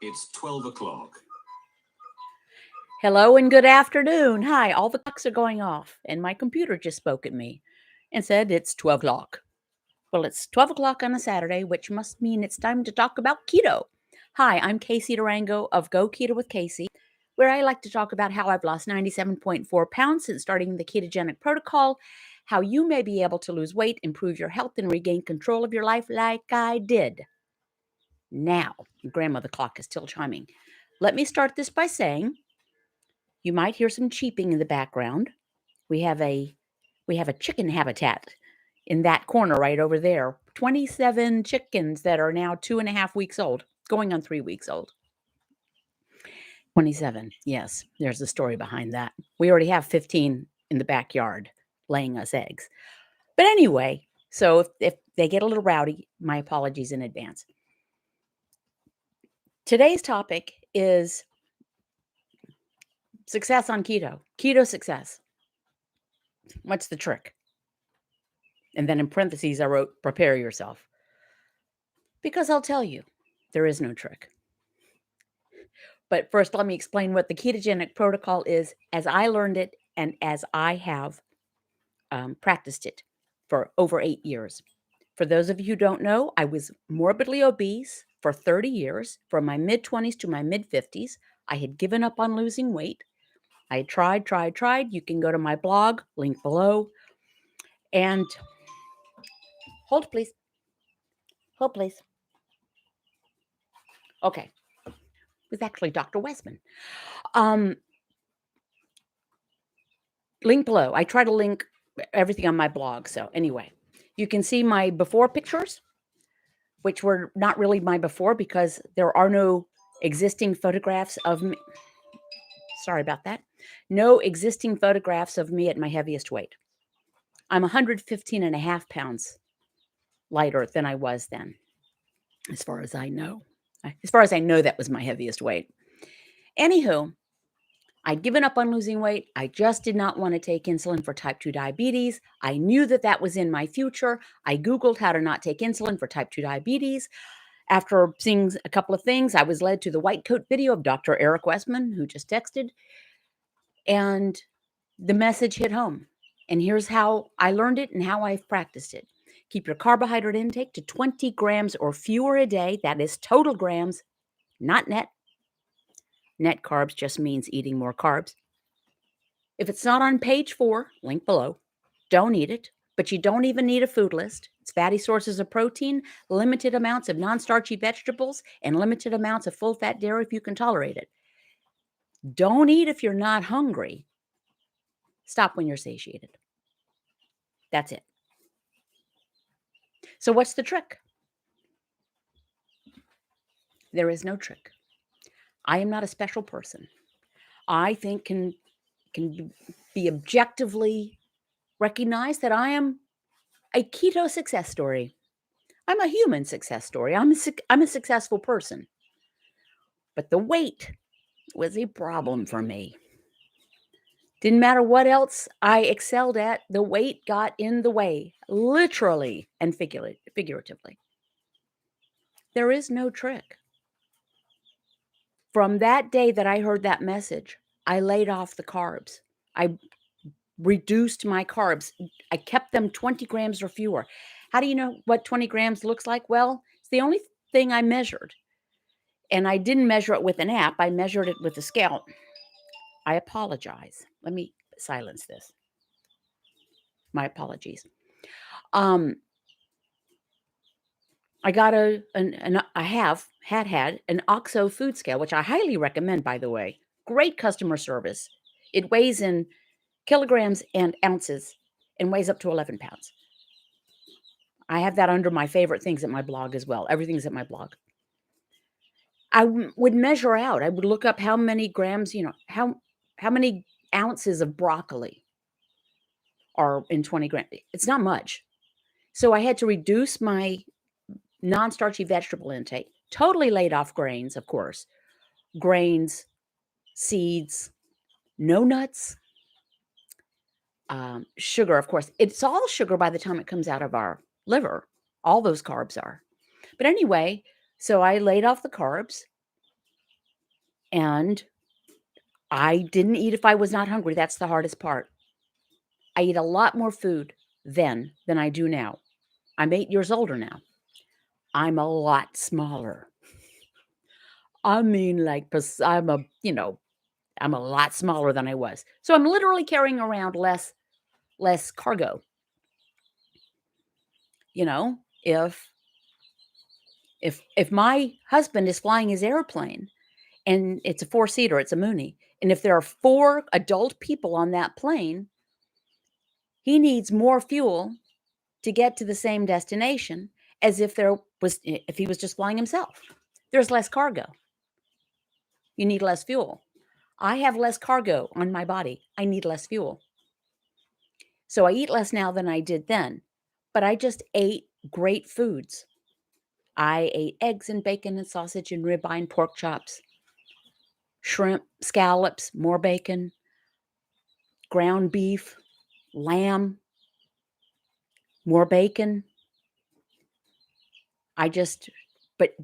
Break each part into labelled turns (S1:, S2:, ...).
S1: It's 12 o'clock.
S2: Hello and good afternoon. Hi, all the clocks are going off, and my computer just spoke at me and said it's 12 o'clock. Well, it's 12 o'clock on a Saturday, which must mean it's time to talk about keto. Hi, I'm Casey Durango of Go Keto with Casey, where I like to talk about how I've lost 97.4 pounds since starting the ketogenic protocol, how you may be able to lose weight, improve your health, and regain control of your life like I did. Now, grandmother clock is still chiming. Let me start this by saying you might hear some cheeping in the background. We have a chicken habitat in that corner right over there. 27 chickens that are now 2.5 weeks old, going on 3 weeks old. 27. Yes, there's a story behind that. We already have 15 in the backyard laying us eggs. But anyway, so if they get a little rowdy, my apologies in advance. Today's topic is success on keto, keto success. What's the trick? And then in parentheses, I wrote, prepare yourself. Because I'll tell you, there is no trick. But first, let me explain what the ketogenic protocol is as I learned it and as I have practiced it for over 8 years. For those of you who don't know, I was morbidly obese for 30 years, from my mid-20s to my mid-50s. I had given up on losing weight. I tried. You can go to my blog, link below. And hold, please. Hold, please. Okay. It was actually Dr. Westman. Link below. I try to link everything on my blog. So anyway, you can see my before pictures, which were not really my before because there are no existing photographs of me. Sorry about that. No existing photographs of me at my heaviest weight. I'm 115 and a half pounds lighter than I was then, as far as I know. As far as I know, that was my heaviest weight. Anywho, I'd given up on losing weight. I just did not want to take insulin for type 2 diabetes. I knew that that was in my future. I Googled how to not take insulin for type 2 diabetes. After seeing a couple of things, I was led to the white coat video of Dr. Eric Westman, who just texted, and the message hit home. And here's how I learned it and how I've practiced it. Keep your carbohydrate intake to 20 grams or fewer a day. That is total grams, not net. Net carbs just means eating more carbs. If it's not on page 4, link below, don't eat it, but you don't even need a food list. It's fatty sources of protein, limited amounts of non-starchy vegetables, and limited amounts of full-fat dairy if you can tolerate it. Don't eat if you're not hungry. Stop when you're satiated. That's it. So what's the trick? There is no trick. I am not a special person. I think can be objectively recognized that I am a keto success story. I'm a human success story. I'm a successful person. But the weight was a problem for me. Didn't matter what else I excelled at, the weight got in the way, literally and figuratively. There is no trick. From that day that I heard that message, I laid off the carbs. I reduced my carbs. I kept them 20 grams or fewer. How do you know what 20 grams looks like? Well, it's the only thing I measured. And I didn't measure it with an app. I measured it with a scale. I apologize. Let me silence this. My apologies. I got I had an OXO food scale, which I highly recommend, by the way. Great customer service. It weighs in kilograms and ounces and weighs up to 11 pounds. I have that under my favorite things at my blog as well. Everything's at my blog. I would measure out. I would look up how many grams, how many ounces of broccoli are in 20 grams. It's not much. So I had to reduce my non-starchy vegetable intake. Totally laid off grains, of course. Grains, seeds, no nuts, sugar, of course. It's all sugar by the time it comes out of our liver. All those carbs are. But anyway, so I laid off the carbs. And I didn't eat if I was not hungry. That's the hardest part. I eat a lot more food then than I do now. I'm 8 years older now. I'm a lot smaller. I mean, like, I'm a lot smaller than I was. So I'm literally carrying around less cargo. You know, if my husband is flying his airplane and it's a 4-seater, it's a Mooney, and if there are 4 adult people on that plane, he needs more fuel to get to the same destination as if he was just flying himself. There's less cargo. You need less fuel. I have less cargo on my body. I need less fuel. So I eat less now than I did then, but I just ate great foods. I ate eggs and bacon and sausage and ribeye and pork chops, shrimp, scallops, more bacon, ground beef, lamb, more bacon. I just, but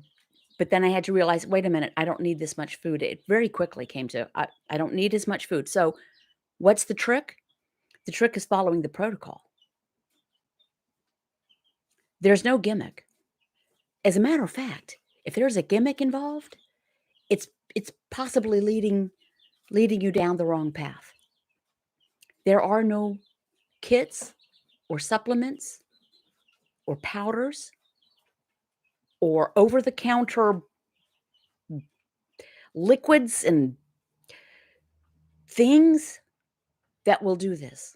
S2: then I had to realize, wait a minute, I don't need this much food. It very quickly came to, I don't need as much food. So what's the trick? The trick is following the protocol. There's no gimmick. As a matter of fact, if there's a gimmick involved, it's possibly leading you down the wrong path. There are no kits or supplements or powders or over-the-counter liquids and things that will do this.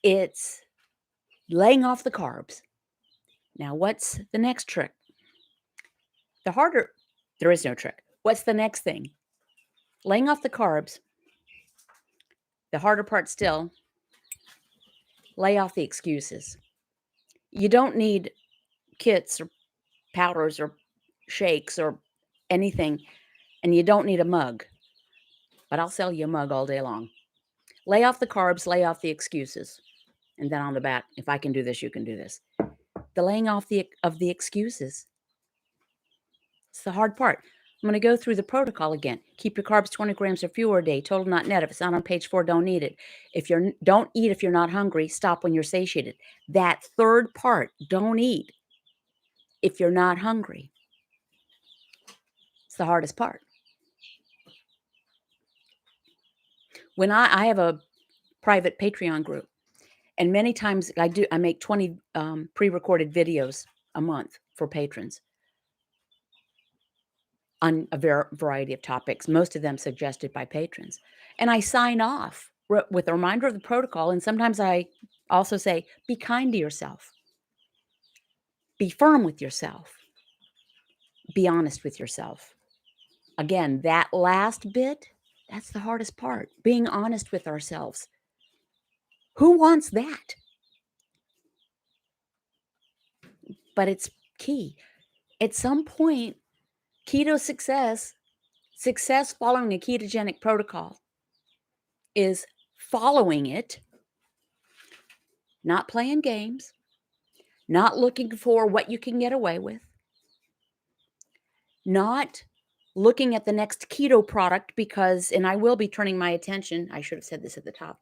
S2: It's laying off the carbs. Now, what's the next trick? There is no trick. What's the next thing? Laying off the carbs. The harder part still, lay off the excuses. You don't need kits or powders or shakes or anything, and you don't need a mug. But I'll sell you a mug all day long. Lay off the carbs, lay off the excuses. And then on the back, if I can do this, you can do this. The laying off of the excuses. It's the hard part. I'm going to go through the protocol again. Keep your carbs 20 grams or fewer a day. Total not net. If it's not on page 4, don't eat it. Don't eat if you're not hungry. Stop when you're satiated. That third part, don't eat if you're not hungry. It's the hardest part. When I have a private Patreon group, and many times I make 20 pre-recorded videos a month for patrons on a variety of topics, most of them suggested by patrons. And I sign off with a reminder of the protocol. And sometimes I also say, be kind to yourself. Be firm with yourself. Be honest with yourself. Again, that last bit, that's the hardest part. Being honest with ourselves. Who wants that? But it's key. At some point, keto success following a ketogenic protocol is following it, not playing games, not looking for what you can get away with, not looking at the next keto product because, and I will be turning my attention, I should have said this at the top,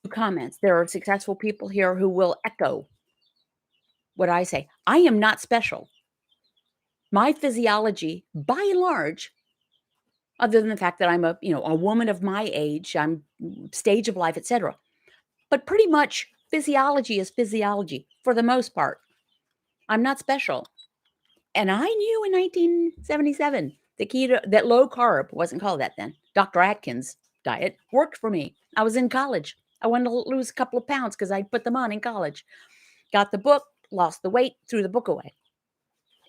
S2: comments. There are successful people here who will echo what I say. I am not special. My physiology, by and large, other than the fact that I'm a woman of my age, I'm stage of life, etc. But pretty much physiology is physiology for the most part. I'm not special. And I knew in 1977 that low carb, wasn't called that then, Dr. Atkins diet worked for me. I was in college. I wanted to lose a couple of pounds because I put them on in college. Got the book, lost the weight, threw the book away.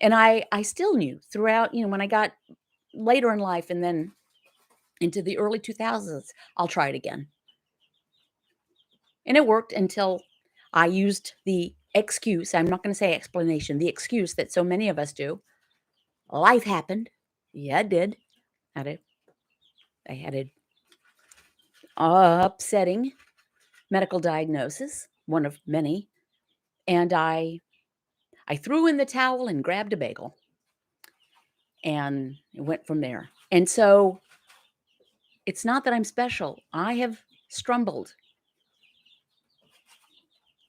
S2: And I still knew throughout, when I got later in life and then into the early 2000s, I'll try it again. And it worked until I used the excuse, I'm not going to say explanation, the excuse that so many of us do. Life happened. Yeah, it did. I had an upsetting medical diagnosis, one of many. And I threw in the towel and grabbed a bagel. And it went from there. And so It's not that I'm special. I have strumbled.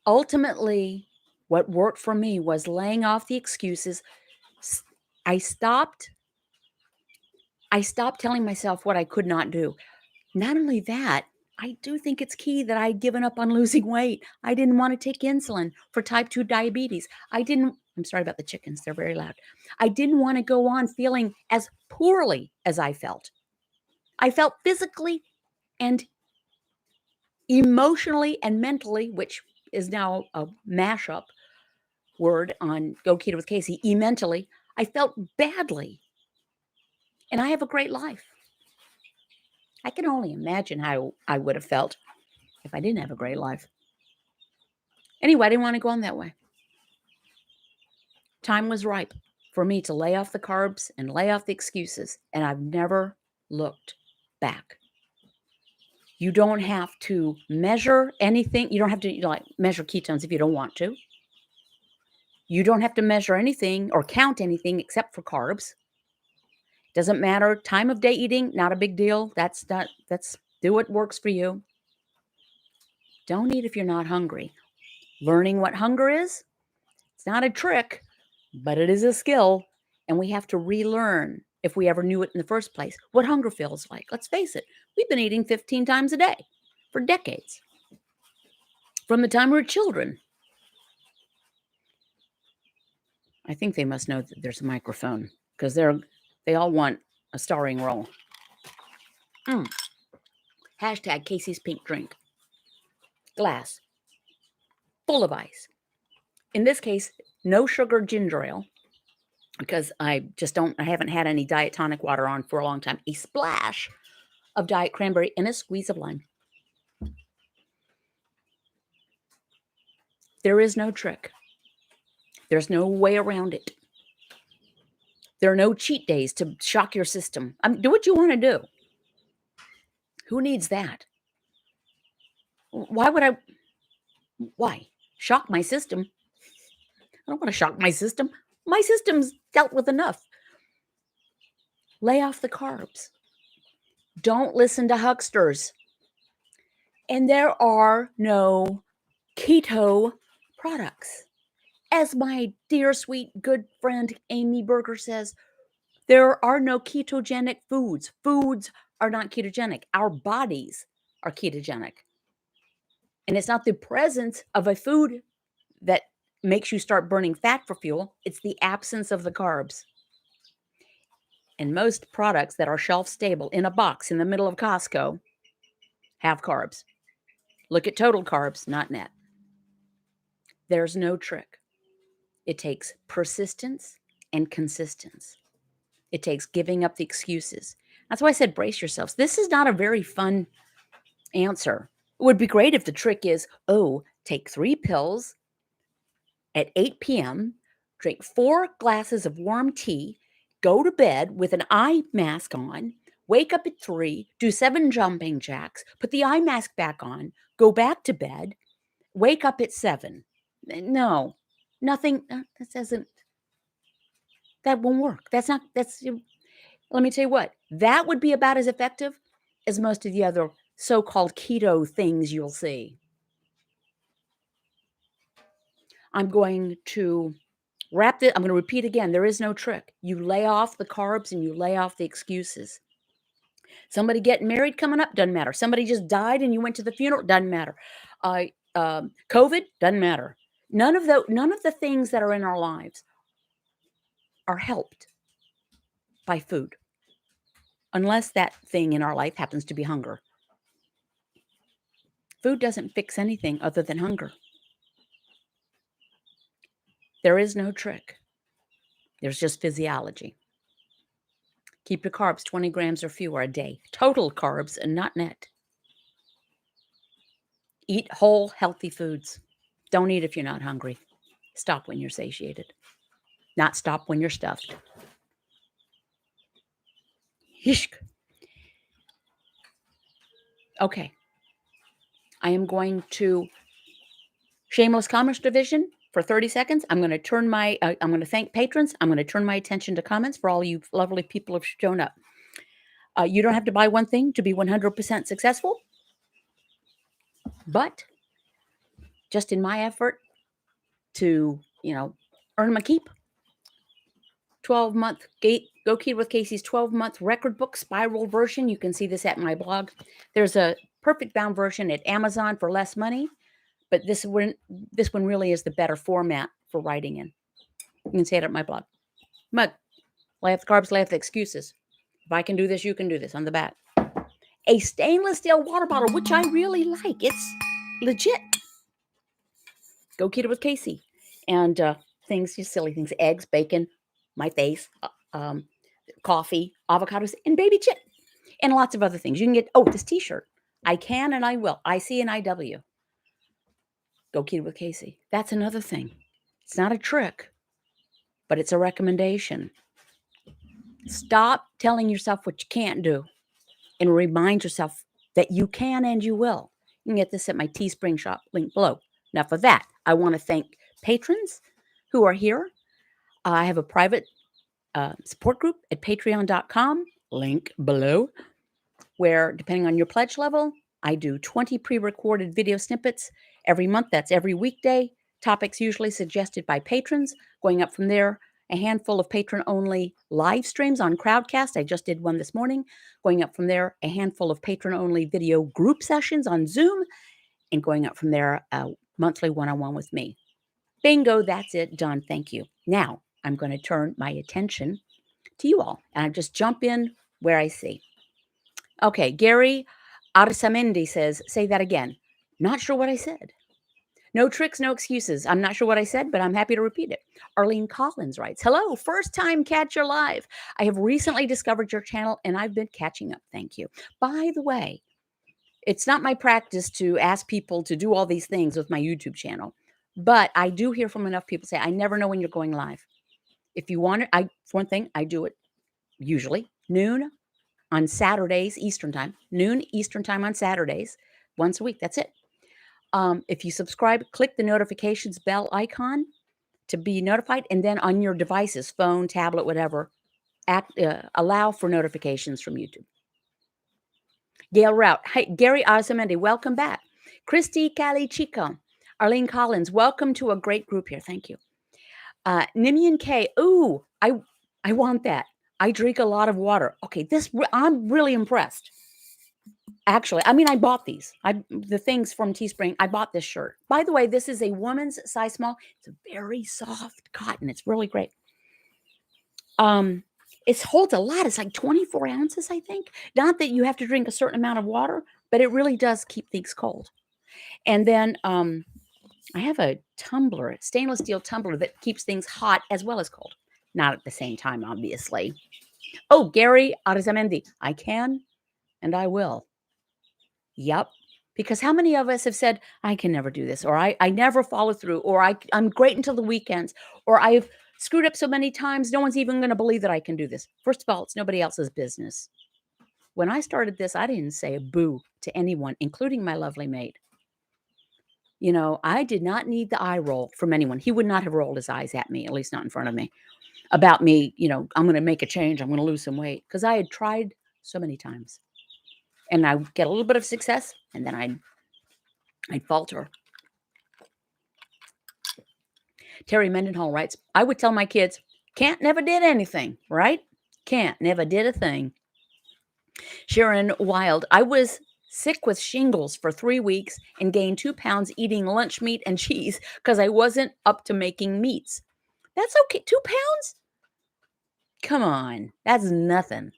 S2: Ultimately, what worked for me was laying off the excuses. I stopped telling myself what I could not do. Not only that, I do think it's key that I'd given up on losing weight. I didn't want to take insulin for type 2 diabetes. I'm sorry about the chickens, they're very loud. I didn't want to go on feeling as poorly as I felt. I felt physically and emotionally and mentally, which is now a mashup word on Go Keto with Casey, mentally, I felt badly. And I have a great life. I can only imagine how I would have felt if I didn't have a great life. Anyway, I didn't want to go on that way. Time was ripe for me to lay off the carbs and lay off the excuses, and I've never looked back. You don't have to measure anything. You don't have to measure ketones if you don't want to. You don't have to measure anything or count anything except for carbs. Doesn't matter. Time of day eating, not a big deal. That's do what works for you. Don't eat if you're not hungry. Learning what hunger is, it's not a trick, but it is a skill. And we have to relearn, if we ever knew it in the first place, what hunger feels like. Let's face it, we've been eating 15 times a day for decades. From the time we were children. I think they must know that there's a microphone because they all want a starring role. Hashtag Casey's Pink Drink. Glass. Full of ice. In this case, no sugar ginger ale because I haven't had any diet tonic water on for a long time. A splash of diet cranberry and a squeeze of lime. There is no trick. There's no way around it. There are no cheat days to shock your system. Do what you want to do. Who needs that? Why shock my system? I don't want to shock my system. My system's dealt with enough. Lay off the carbs. Don't listen to hucksters. And there are no keto products. As my dear, sweet, good friend Amy Berger says, there are no ketogenic foods. Foods are not ketogenic. Our bodies are ketogenic. And it's not the presence of a food that makes you start burning fat for fuel. It's the absence of the carbs. And most products that are shelf stable in a box in the middle of Costco have carbs. Look at total carbs, not net. There's no trick. It takes persistence and consistency. It takes giving up the excuses. That's why I said brace yourselves. This is not a very fun answer. It would be great if the trick is, take 3 pills at 8 p.m., drink 4 glasses of warm tea, go to bed with an eye mask on, wake up at 3, do 7 jumping jacks, put the eye mask back on, go back to bed, wake up at 7. No, nothing. That won't work. Let me tell you what, that would be about as effective as most of the other so-called keto things you'll see. I'm going to wrap it. I'm going to repeat again. There is no trick. You lay off the carbs and you lay off the excuses. Somebody getting married coming up, doesn't matter. Somebody just died and you went to the funeral, doesn't matter. COVID, doesn't matter. None of the things that are in our lives are helped by food, unless that thing in our life happens to be hunger. Food doesn't fix anything other than hunger. There is no trick. There's just physiology. Keep your carbs 20 grams or fewer a day. Total carbs and not net. Eat whole, healthy foods. Don't eat if you're not hungry. Stop when you're satiated. Not stop when you're stuffed. Hishk. Okay. I am going to shameless commerce division for 30 seconds. I'm going to thank patrons. I'm going to turn my attention to comments for all you lovely people who have shown up. You don't have to buy one thing to be 100% successful, but just in my effort to, earn my keep, 12-month Go Keto with Casey's 12-month record book spiral version. You can see this at my blog. There's a perfect bound version at Amazon for less money, but this one really is the better format for writing in. You can see it at my blog. Mug, lay off the carbs, lay off the excuses. If I can do this, you can do this on the back. A stainless steel water bottle, which I really like. It's legit. Go Keto with Casey. And things, just silly things, eggs, bacon, my face, coffee, avocados, and baby chip, and lots of other things. You can get, this t-shirt. I can and I will. IC and IW. Go Keto with Casey. That's another thing. It's not a trick, but it's a recommendation. Stop telling yourself what you can't do and remind yourself that you can and you will. You can get this at my Teespring shop, link below. Enough of that. I want to thank patrons who are here. I have a private support group at patreon.com, link below, where depending on your pledge level, I do 20 pre-recorded video snippets every month. That's every weekday. Topics usually suggested by patrons. Going up from there, a handful of patron-only live streams on Crowdcast. I just did one this morning. Going up from there, a handful of patron-only video group sessions on Zoom. And going up from there, a monthly one-on-one with me. Bingo, that's it. Done. Thank you. Now, I'm going to turn my attention to you all. And I just jump in where I see. Okay, Gary Arsamendi says, say that again. Not sure what I said. No tricks, no excuses. I'm not sure what I said, but I'm happy to repeat it. Arlene Collins writes, hello, first time catcher live. I have recently discovered your channel and I've been catching up. Thank you. By the way, it's not my practice to ask people to do all these things with my YouTube channel, but I do hear from enough people say, I never know when you're going live. If you want it, for one thing, I do it usually noon on Saturdays, Eastern time, noon Eastern time on Saturdays, once a week. That's it. If you subscribe, click the notifications bell icon to be notified. And then on your devices, phone, tablet, whatever, allow for notifications from YouTube. Gail Rout. Hey, Gary Arzamendi, welcome back. Christy Calichico. Arlene Collins, welcome to a great group here. Thank you. Nimian K. Ooh, I want that. I drink a lot of water. Okay, I'm really impressed. Actually, I bought these. The things from Teespring. I bought this shirt. By the way, this is a woman's size small. It's a very soft cotton. It's really great. It holds a lot. It's like 24 ounces, I think. Not that you have to drink a certain amount of water, but it really does keep things cold. And then I have a tumbler, a stainless steel tumbler that keeps things hot as well as cold. Not at the same time, obviously. Oh, Gary Arzamendi, I can and I will. Yep. Because how many of us have said, I can never do this, or I never follow through, or I'm great until the weekends, or I've screwed up so many times, no one's even going to believe that I can do this. First of all, it's nobody else's business. When I started this, I didn't say a boo to anyone, including my lovely mate. I did not need the eye roll from anyone. He would not have rolled his eyes at me, at least not in front of me, about me, I'm going to make a change. I'm going to lose some weight, because I had tried so many times. And I get a little bit of success, and then I'd falter. Terry Mendenhall writes, I would tell my kids, can't, never did anything, right? Can't, never did a thing. Sharon Wild, I was sick with shingles for 3 weeks and gained 2 pounds eating lunch meat and cheese because I wasn't up to making meats. That's okay. 2 pounds? Come on. That's nothing.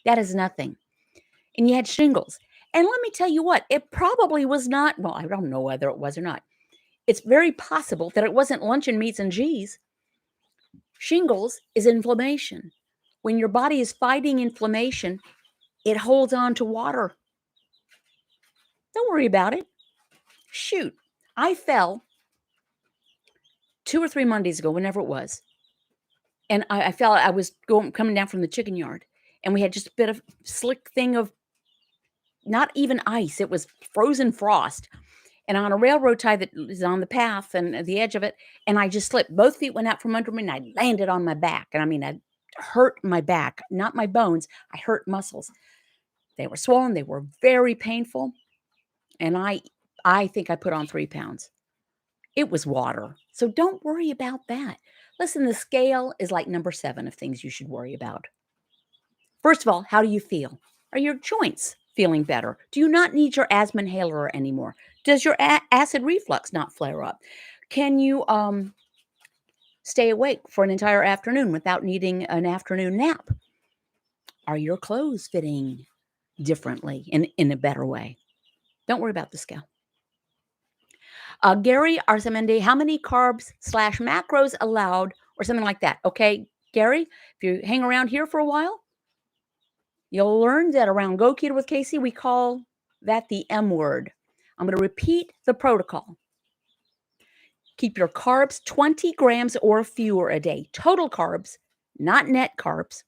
S2: That is nothing. And you had shingles. And let me tell you what, it probably was not, well, I don't know whether it was or not. It's very possible that it wasn't luncheon meats and cheese. Shingles is inflammation. When your body is fighting inflammation, it holds on to water. Don't worry about it. Shoot, I fell 2 or 3 Mondays ago, whenever it was. And I fell, I was coming down from the chicken yard, and we had just a bit of slick thing of not even ice. It was frozen frost. And on a railroad tie that is on the path and the edge of it, and I just slipped. Both feet went out from under me, and I landed on my back. And I hurt my back, not my bones. I hurt muscles. They were swollen. They were very painful. And I think I put on 3 pounds. It was water. So don't worry about that. Listen, the scale is like number 7 of things you should worry about. First of all, how do you feel? Are your joints feeling better? Do you not need your asthma inhaler anymore? Does your acid reflux not flare up? Can you stay awake for an entire afternoon without needing an afternoon nap? Are your clothes fitting differently in a better way? Don't worry about the scale. Gary Arzamendi, how many carbs / macros allowed or something like that? Okay, Gary, if you hang around here for a while, you'll learn that around Go Keto with Casey, we call that the M word. I'm going to repeat the protocol. Keep your carbs 20 grams or fewer a day. Total carbs, not net carbs.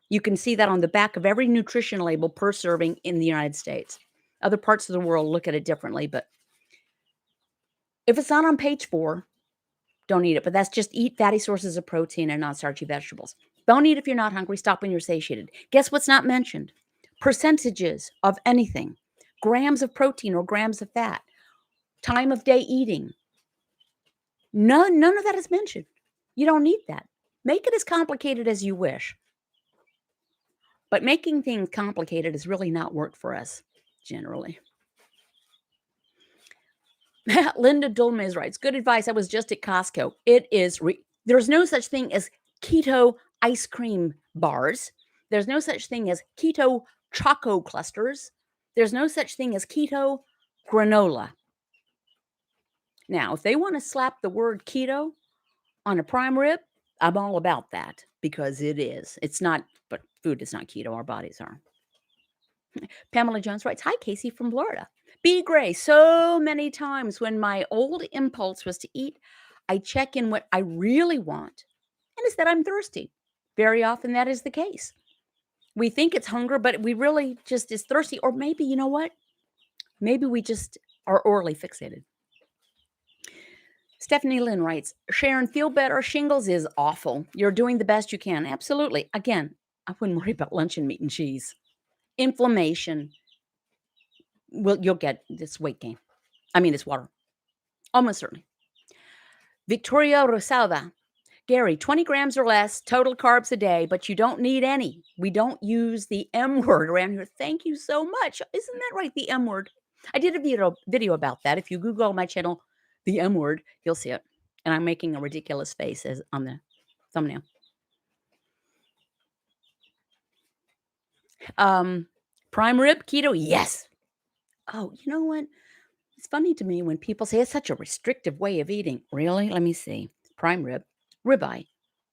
S2: You can see that on the back of every nutrition label per serving in the United States. Other parts of the world look at it differently, but if it's not on page 4, don't eat it. But that's just eat fatty sources of protein and non-starchy vegetables. Don't eat if you're not hungry. Stop when you're satiated. Guess what's not mentioned? Percentages of anything. Grams of protein or grams of fat. Time of day eating. None of that is mentioned. You don't need that. Make it as complicated as you wish. But making things complicated has really not worked for us, generally. Linda Dulmes writes, good advice. I was just at Costco. It is, there's no such thing as keto ice cream bars. There's no such thing as keto choco clusters. There's no such thing as keto granola. Now, if they want to slap the word keto on a prime rib, I'm all about that because it is. It's not, but food is not keto. Our bodies are. Pamela Jones writes, hi, Casey from Florida. B. Gray, so many times when my old impulse was to eat, I check in what I really want, and it's that I'm thirsty. Very often that is the case. We think it's hunger, but we really just is thirsty. Or maybe, you know what? Maybe we just are orally fixated. Stephanie Lynn writes, Sharon, feel better. Shingles is awful. You're doing the best you can. Absolutely. Again, I wouldn't worry about luncheon meat and cheese. Inflammation. Well, you'll get this weight gain. I mean, it's water. Almost certainly. Victoria Rosalva. Gary, 20 grams or less, total carbs a day, but you don't need any. We don't use the M word around here. Thank you so much. Isn't that right? The M word. I did a video about that. If you Google my channel, the M word, you'll see it. And I'm making a ridiculous face as on the thumbnail. Prime rib, keto, yes. Oh, you know what? It's funny to me when people say it's such a restrictive way of eating. Really? Let me see. Prime rib, ribeye,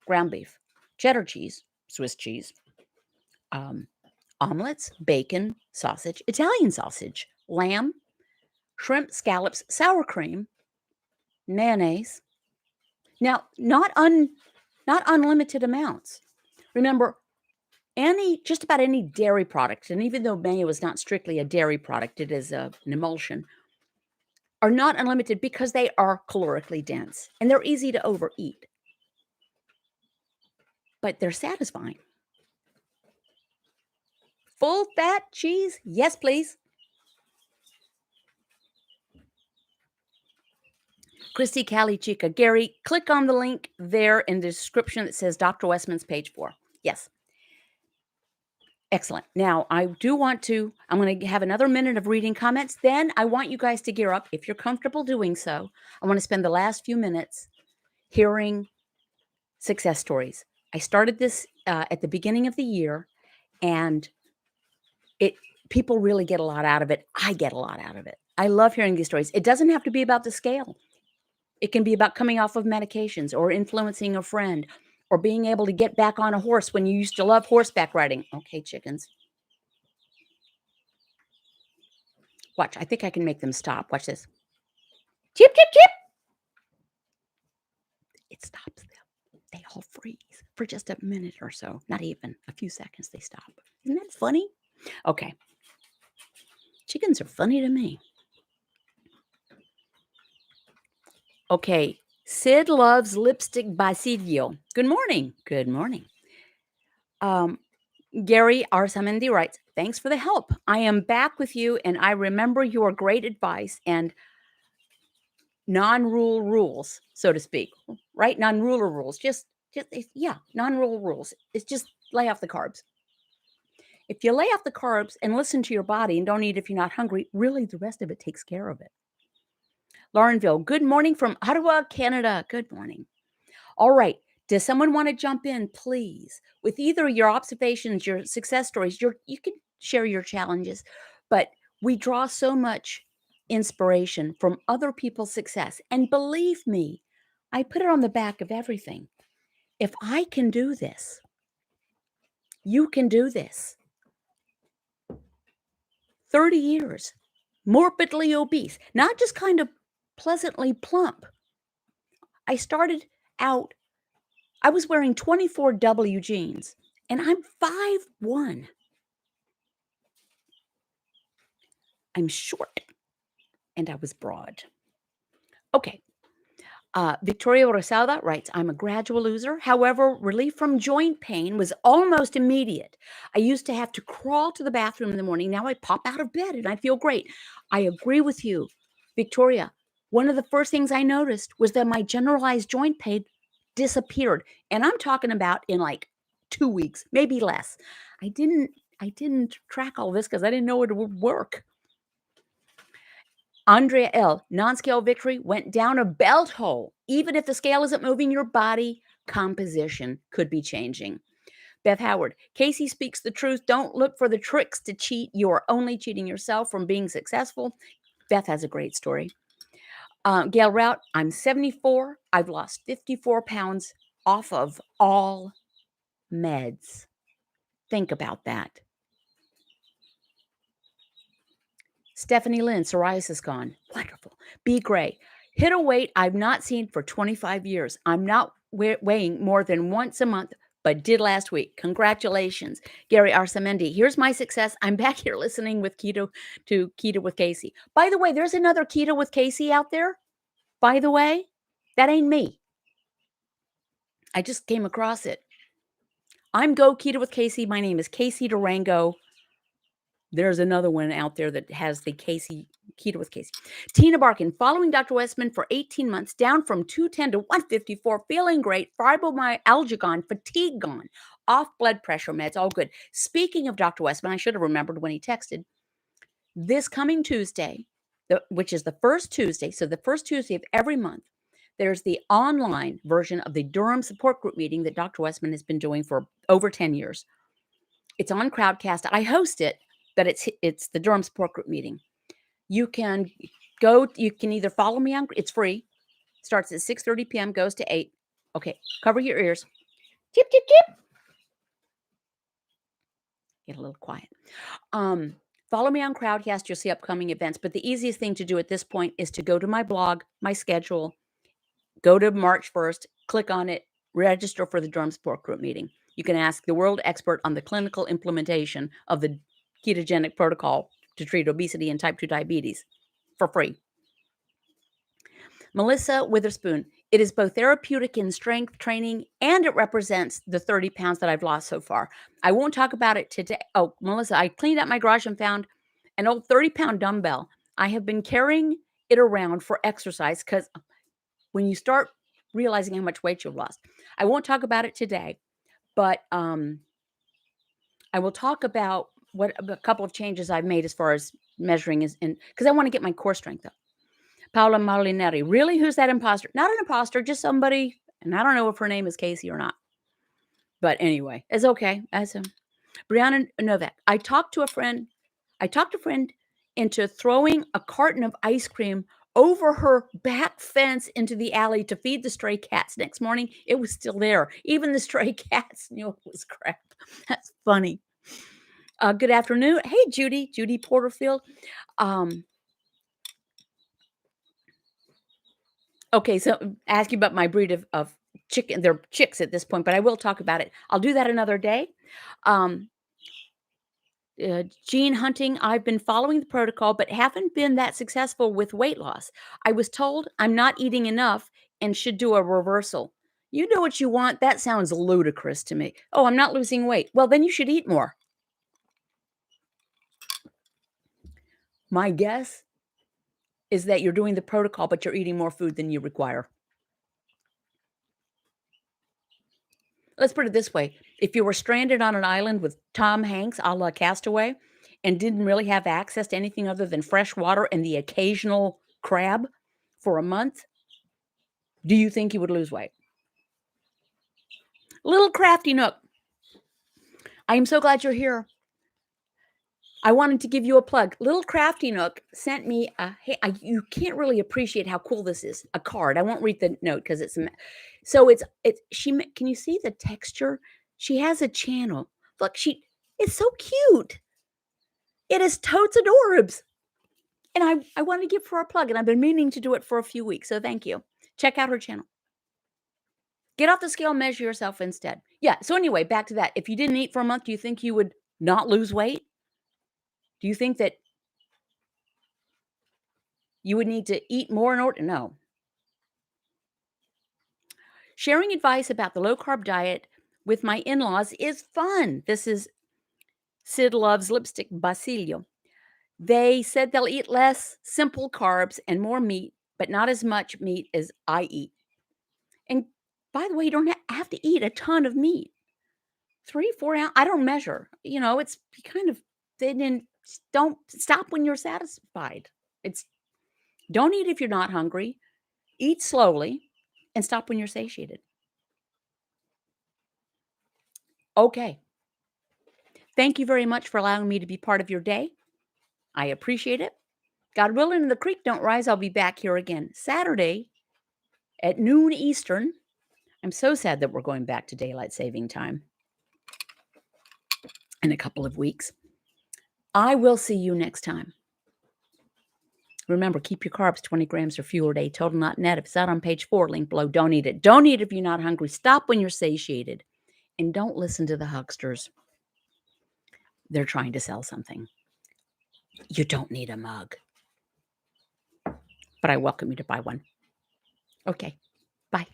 S2: ground beef, cheddar cheese, Swiss cheese, omelets, bacon, sausage, Italian sausage, lamb, shrimp, scallops, sour cream, mayonnaise. Now, not unlimited amounts. Remember, just about any dairy product, and even though mayo is not strictly a dairy product, it is an emulsion, are not unlimited because they are calorically dense and they're easy to overeat. But they're satisfying. Full fat cheese? Yes, please. Christy Chica. Gary, click on the link there in the description that says Dr. Westman's page 4. Yes. Excellent. Now, I'm going to have another minute of reading comments. Then I want you guys to gear up. If you're comfortable doing so, I want to spend the last few minutes hearing success stories. I started this at the beginning of the year, and people really get a lot out of it. I get a lot out of it. I love hearing these stories. It doesn't have to be about the scale. It can be about coming off of medications or influencing a friend or being able to get back on a horse when you used to love horseback riding. Okay, chickens. Watch. I think I can make them stop. Watch this. Chip, chip, chip. It stops them. They all freeze for just a minute or so. Not even a few seconds. They stop. Isn't that funny? Okay. Chickens are funny to me. Okay. Sid loves lipstick by Silvio. Good morning. Good morning. Gary Arsamendi writes, thanks for the help. I am back with you, and I remember your great advice and non-rule rules, so to speak, right? Non-ruler rules, non-rule rules. It's just lay off the carbs. If you lay off the carbs and listen to your body and don't eat if you're not hungry, really the rest of it takes care of it. Laurenville, good morning from Ottawa, Canada. Good morning. All right. Does someone want to jump in, please? With either your observations, your success stories, you can share your challenges, but we draw so much inspiration from other people's success. And believe me, I put it on the back of everything. If I can do this, you can do this. 30 years, morbidly obese, not just kind of pleasantly plump. I started out, I was wearing 24W jeans, and I'm 5'1". I'm short, and I was broad. Okay. Victoria Rosalda writes, I'm a gradual loser. However, relief from joint pain was almost immediate. I used to have to crawl to the bathroom in the morning. Now I pop out of bed and I feel great. I agree with you, Victoria. One of the first things I noticed was that my generalized joint pain disappeared. And I'm talking about in like 2 weeks, maybe less. I didn't track all this because I didn't know it would work. Andrea L., non-scale victory went down a belt hole. Even if the scale isn't moving, your body composition could be changing. Beth Howard, Casey speaks the truth. Don't look for the tricks to cheat. You are only cheating yourself from being successful. Beth has a great story. Gail Rout, I'm 74. I've lost 54 pounds off of all meds. Think about that. Stephanie Lynn, psoriasis gone. Wonderful. B. Gray, hit a weight I've not seen for 25 years. I'm not weighing more than once a month, but did last week. Congratulations. Gary Arsamendi, here's my success. I'm back here listening with Keto with Casey. By the way, there's another Keto with Casey out there. By the way, that ain't me. I just came across it. I'm Go Keto with Casey. My name is Casey Durango. There's another one out there that has the Keto with Casey. Tina Barkin, following Dr. Westman for 18 months, down from 210 to 154, feeling great, fibromyalgia gone, fatigue gone, off blood pressure meds, all good. Speaking of Dr. Westman, I should have remembered when he texted, this coming Tuesday, which is the first Tuesday, so the first Tuesday of every month, there's the online version of the Durham support group meeting that Dr. Westman has been doing for over 10 years. It's on Crowdcast. I host it, but it's the Durham support group meeting. You can either follow me on, it's free. Starts at 6:30 p.m., goes to 8. Okay, cover your ears. Chip, chip, chip. Get a little quiet. Follow me on Crowdcast. You'll see upcoming events. But the easiest thing to do at this point is to go to my blog, my schedule, go to March 1st, click on it, register for the Durham support group meeting. You can ask the world expert on the clinical implementation of the ketogenic protocol to treat obesity and type 2 diabetes for free. Melissa Witherspoon, it is both therapeutic in strength training and it represents the 30 pounds that I've lost so far. I won't talk about it today. Oh, Melissa, I cleaned out my garage and found an old 30-pound dumbbell. I have been carrying it around for exercise because when you start realizing how much weight you've lost, I won't talk about it today, but I will talk about what a couple of changes I've made as far as measuring is in, because I want to get my core strength up. Paola Molinari, really? Who's that imposter? Not an imposter, just somebody, and I don't know if her name is Casey or not. But anyway, it's okay. Brianna Novak, I talked a friend into throwing a carton of ice cream over her back fence into the alley to feed the stray cats. Next morning, it was still there. Even the stray cats knew it was crap. That's funny. Good afternoon. Hey, Judy Porterfield. Okay, so ask you about my breed of chicken. They're chicks at this point, but I will talk about it. I'll do that another day. Gene hunting, I've been following the protocol, but haven't been that successful with weight loss. I was told I'm not eating enough and should do a reversal. You know what you want? That sounds ludicrous to me. Oh, I'm not losing weight. Well, then you should eat more. My guess is that you're doing the protocol, but you're eating more food than you require. Let's put it this way. If you were stranded on an island with Tom Hanks a la Castaway and didn't really have access to anything other than fresh water and the occasional crab for a month, do you think you would lose weight? Little crafty nook. I am so glad you're here. I wanted to give you a plug. Little Crafty Nook sent me you can't really appreciate how cool this is. A card. I won't read the note because it's can you see the texture? She has a channel. Look, it's so cute. It is totes adorbs. And I want to give her a plug, and I've been meaning to do it for a few weeks. So thank you. Check out her channel. Get off the scale, measure yourself instead. Yeah. So anyway, back to that. If you didn't eat for a month, do you think you would not lose weight? Do you think that you would need to eat more in order? No. Sharing advice about the low-carb diet with my in-laws is fun. This is Sid Loves Lipstick Basilio. They said they'll eat less simple carbs and more meat, but not as much meat as I eat. And by the way, you don't have to eat a ton of meat. 3, 4 ounces. I don't measure. It's kind of thin, and don't stop when you're satisfied. Don't eat if you're not hungry. Eat slowly and stop when you're satiated. Okay. Thank you very much for allowing me to be part of your day. I appreciate it. God willing, and the creek don't rise, I'll be back here again Saturday at noon Eastern. I'm so sad that we're going back to daylight saving time in a couple of weeks. I will see you next time. Remember, keep your carbs 20 grams or fewer a day, total not net. If it's out on page 4, link below. Don't eat it. Don't eat if you're not hungry. Stop when you're satiated. And don't listen to the hucksters. They're trying to sell something. You don't need a mug. But I welcome you to buy one. Okay, bye.